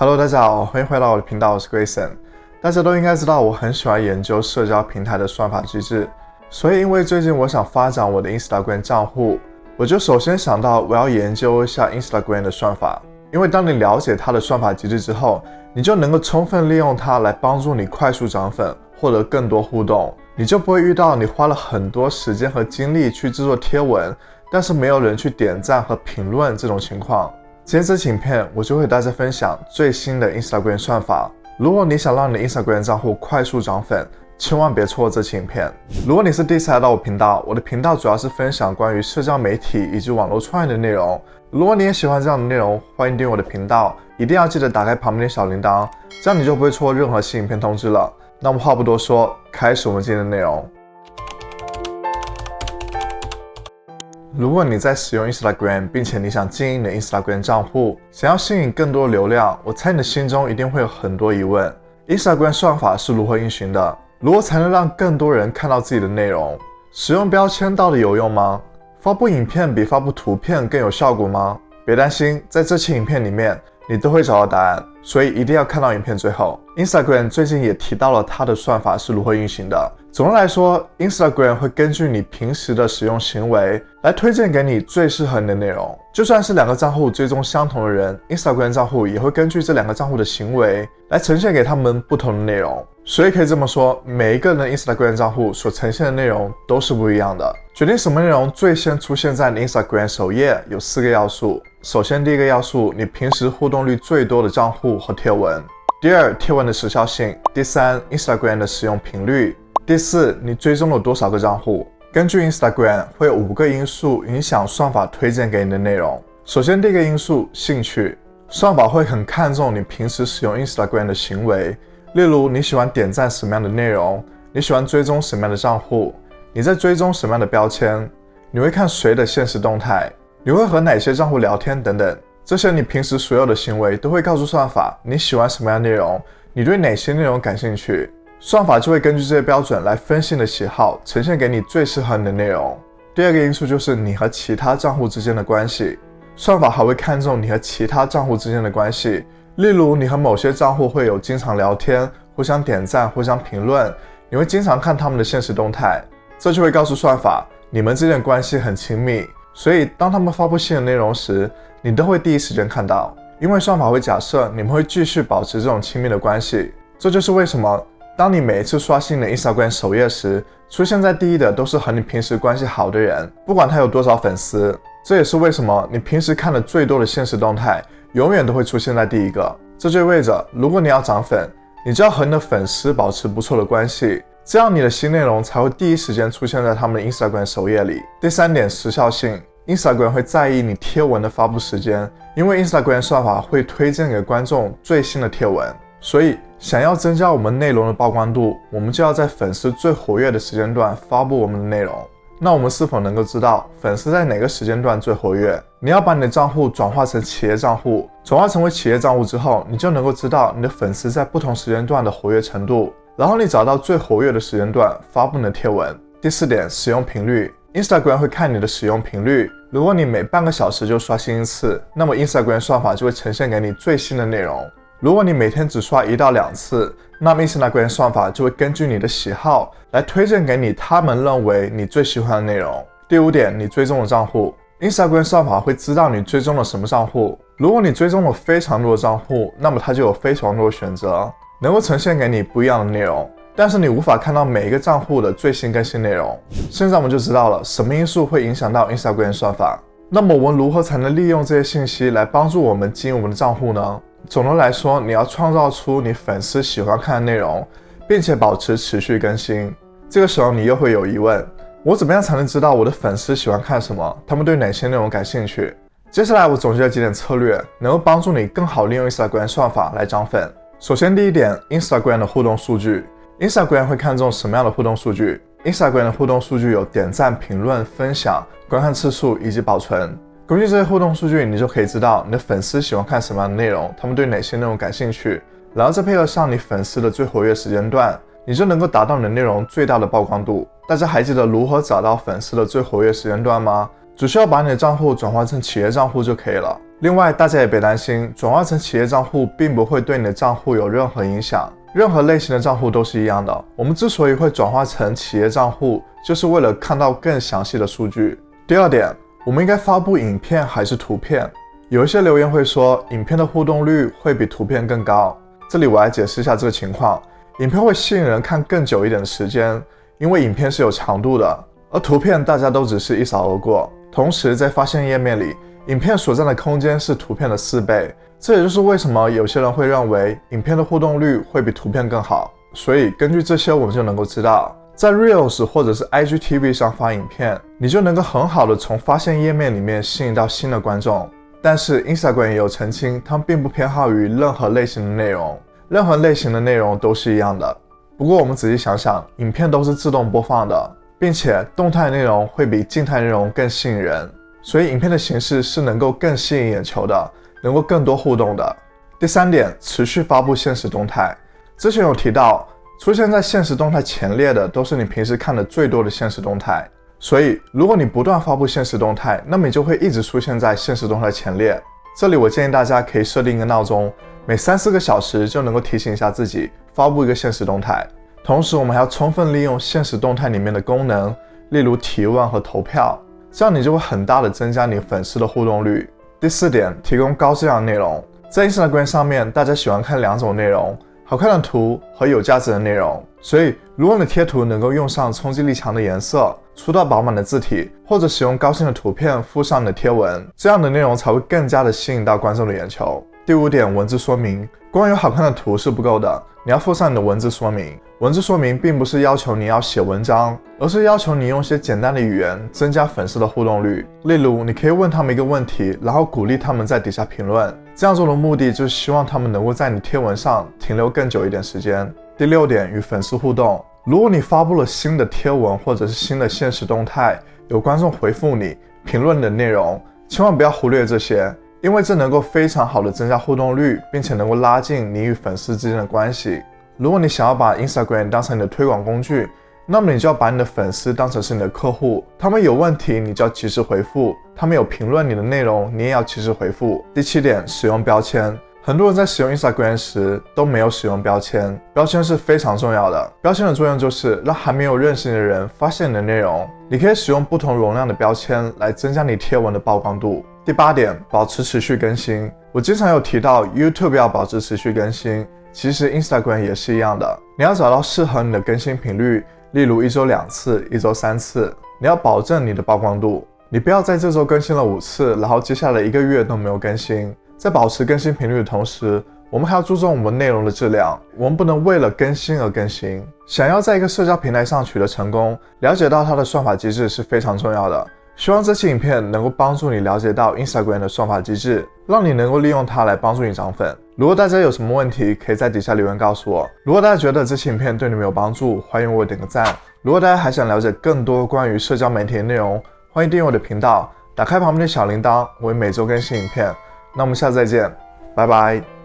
Hello， 大家好，欢迎回到我的频道，我是 Grayson。大家都应该知道，我很喜欢研究社交平台的算法机制，所以因为最近我想发展我的 Instagram 账户，我就首先想到我要研究一下 Instagram 的算法。因为当你了解它的算法机制之后，你就能够充分利用它来帮助你快速涨粉，获得更多互动，你就不会遇到你花了很多时间和精力去制作贴文，但是没有人去点赞和评论这种情况。今天这期影片我就会和大家分享最新的 Instagram 算法。如果你想让你的 Instagram 账户快速涨粉，千万别错过这期影片。如果你是第一次来到我频道，我的频道主要是分享关于社交媒体以及网络创业的内容。如果你也喜欢这样的内容，欢迎订阅我的频道，一定要记得打开旁边的小铃铛，这样你就不会错过任何新影片通知了。那么话不多说，开始我们今天的内容。如果你在使用 Instagram， 并且你想经营你的 Instagram 账户，想要吸引更多流量，我猜你的心中一定会有很多疑问。Instagram 算法是如何运行的？如何才能让更多人看到自己的内容？使用标签到底有用吗？发布影片比发布图片更有效果吗？别担心，在这期影片里面，你都会找到答案，所以一定要看到影片最后。Instagram 最近也提到了它的算法是如何运行的。总的来说 ，Instagram 会根据你平时的使用行为来推荐给你最适合你的内容。就算是两个账户追踪相同的人 ，Instagram 账户也会根据这两个账户的行为来呈现给他们不同的内容。所以可以这么说，每一个人的 Instagram 账户所呈现的内容都是不一样的。决定什么内容最先出现在你 Instagram 首页有4个要素。首先，第一个要素，你平时互动率最多的账户和贴文；第二，贴文的时效性；第三， Instagram 的使用频率；第四，你追踪了多少个账户。根据 Instagram 会有5个因素影响算法推荐给你的内容。首先，第一个因素，兴趣。算法会很看重你平时使用 Instagram 的行为，例如你喜欢点赞什么样的内容，你喜欢追踪什么样的账户，你在追踪什么样的标签，你会看谁的现实动态，你会和哪些账户聊天等等。这些你平时所有的行为都会告诉算法你喜欢什么样的内容，你对哪些内容感兴趣，算法就会根据这些标准来分析你的喜好，呈现给你最适合你的内容。第二个因素就是你和其他账户之间的关系。算法还会看重你和其他账户之间的关系，例如你和某些账户会有经常聊天，互相点赞，互相评论，你会经常看他们的现实动态，这就会告诉算法你们之间的关系很亲密，所以当他们发布新的内容时，你都会第一时间看到，因为算法会假设你们会继续保持这种亲密的关系。这就是为什么当你每一次刷新你的 Instagram 首页时，出现在第一的都是和你平时关系好的人，不管他有多少粉丝。这也是为什么你平时看的最多的现实动态永远都会出现在第一个。这就意味着，如果你要涨粉，你就要和你的粉丝保持不错的关系，这样你的新内容才会第一时间出现在他们的 Instagram 首页里。第三点，时效性。Instagram 会在意你贴文的发布时间，因为 Instagram 算法会推荐给观众最新的贴文，所以想要增加我们内容的曝光度，我们就要在粉丝最活跃的时间段发布我们的内容。那我们是否能够知道粉丝在哪个时间段最活跃？你要把你的账户转化成企业账户，转化成为企业账户之后，你就能够知道你的粉丝在不同时间段的活跃程度，然后你找到最活跃的时间段发布你的贴文。第四点，使用频率。Instagram 会看你的使用频率，如果你每半个小时就刷新一次，那么 Instagram 算法就会呈现给你最新的内容。如果你每天只刷1到2次，那么 Instagram 算法就会根据你的喜好来推荐给你他们认为你最喜欢的内容。第五点，你追踪的账户。Instagram 算法会知道你追踪了什么账户，如果你追踪了非常多的账户，那么它就有非常多的选择，能够呈现给你不一样的内容，但是你无法看到每一个账户的最新更新内容。现在我们就知道了什么因素会影响到 Instagram 算法。那么我们如何才能利用这些信息来帮助我们经营我们的账户呢？总的来说，你要创造出你粉丝喜欢看的内容，并且保持持续更新。这个时候你又会有疑问，我怎么样才能知道我的粉丝喜欢看什么，他们对哪些内容感兴趣？接下来我总结了几点策略，能够帮助你更好利用 Instagram 算法来涨粉。首先，第一点， Instagram 的互动数据。Instagram 会看重什么样的互动数据？ Instagram 的互动数据有点赞、评论、分享、观看次数以及保存。根据这些互动数据，你就可以知道你的粉丝喜欢看什么样的内容，他们对哪些内容感兴趣，然后再配合上你粉丝的最活跃时间段，你就能够达到你的内容最大的曝光度。大家还记得如何找到粉丝的最活跃时间段吗？只需要把你的账户转换成企业账户就可以了。另外，大家也别担心，转化成企业账户并不会对你的账户有任何影响，任何类型的账户都是一样的。我们之所以会转化成企业账户，就是为了看到更详细的数据。第二点，我们应该发布影片还是图片？有一些留言会说，影片的互动率会比图片更高。这里我来解释一下这个情况。影片会吸引人看更久一点的时间，因为影片是有长度的，而图片大家都只是一扫而过。同时，在发现页面里，影片所占的空间是图片的4倍，这也就是为什么有些人会认为影片的互动率会比图片更好。所以根据这些，我们就能够知道，在 Reels 或者是 IGTV 上发影片，你就能够很好的从发现页面里面吸引到新的观众。但是 Instagram 也有澄清，他们并不偏好于任何类型的内容，任何类型的内容都是一样的。不过我们仔细想想，影片都是自动播放的，并且动态内容会比静态内容更吸引人。所以影片的形式是能够更吸引眼球的，能够更多互动的。第三点，持续发布限时动态。之前有提到，出现在限时动态前列的都是你平时看的最多的限时动态。所以如果你不断发布限时动态，那么你就会一直出现在限时动态前列。这里我建议大家可以设定一个闹钟，每3-4个小时就能够提醒一下自己发布一个限时动态。同时我们还要充分利用限时动态里面的功能，例如提问和投票，这样你就会很大的增加你粉丝的互动率。第4点，提供高质量内容。在 Instagram 上面，大家喜欢看2种内容，好看的图和有价值的内容。所以如果你的贴图能够用上冲击力强的颜色，粗大饱满的字体，或者使用高清的图片附上你的贴文，这样的内容才会更加的吸引到观众的眼球。第5点，文字说明。光有好看的图是不够的，你要附上你的文字说明。文字说明并不是要求你要写文章，而是要求你用些简单的语言增加粉丝的互动率。例如你可以问他们一个问题，然后鼓励他们在底下评论，这样做的目的就是希望他们能够在你贴文上停留更久一点时间。第6点，与粉丝互动。如果你发布了新的贴文或者是新的限时动态，有观众回复你评论你的内容，千万不要忽略这些，因为这能够非常好的增加互动率，并且能够拉近你与粉丝之间的关系。如果你想要把 Instagram 当成你的推广工具，那么你就要把你的粉丝当成是你的客户，他们有问题你就要及时回复，他们有评论你的内容你也要及时回复。第7点，使用标签。很多人在使用 Instagram 时都没有使用标签，标签是非常重要的。标签的作用就是让还没有认识你的人发现你的内容。你可以使用不同容量的标签来增加你贴文的曝光度。第8点，保持持续更新。我经常有提到 YouTube 要保持持续更新，其实 Instagram 也是一样的。你要找到适合你的更新频率，例如1周2次、1周3次。你要保证你的曝光度，你不要在这周更新了5次，然后接下来1个月都没有更新。在保持更新频率的同时，我们还要注重我们内容的质量，我们不能为了更新而更新。想要在一个社交平台上取得成功，了解到它的算法机制是非常重要的。希望这期影片能够帮助你了解到 Instagram 的算法机制，让你能够利用它来帮助你涨粉。如果大家有什么问题，可以在底下留言告诉我。如果大家觉得这期影片对你们有帮助，欢迎为我点个赞。如果大家还想了解更多关于社交媒体的内容，欢迎订阅我的频道，打开旁边的小铃铛，我会每周更新影片。那我们下次再见，拜拜。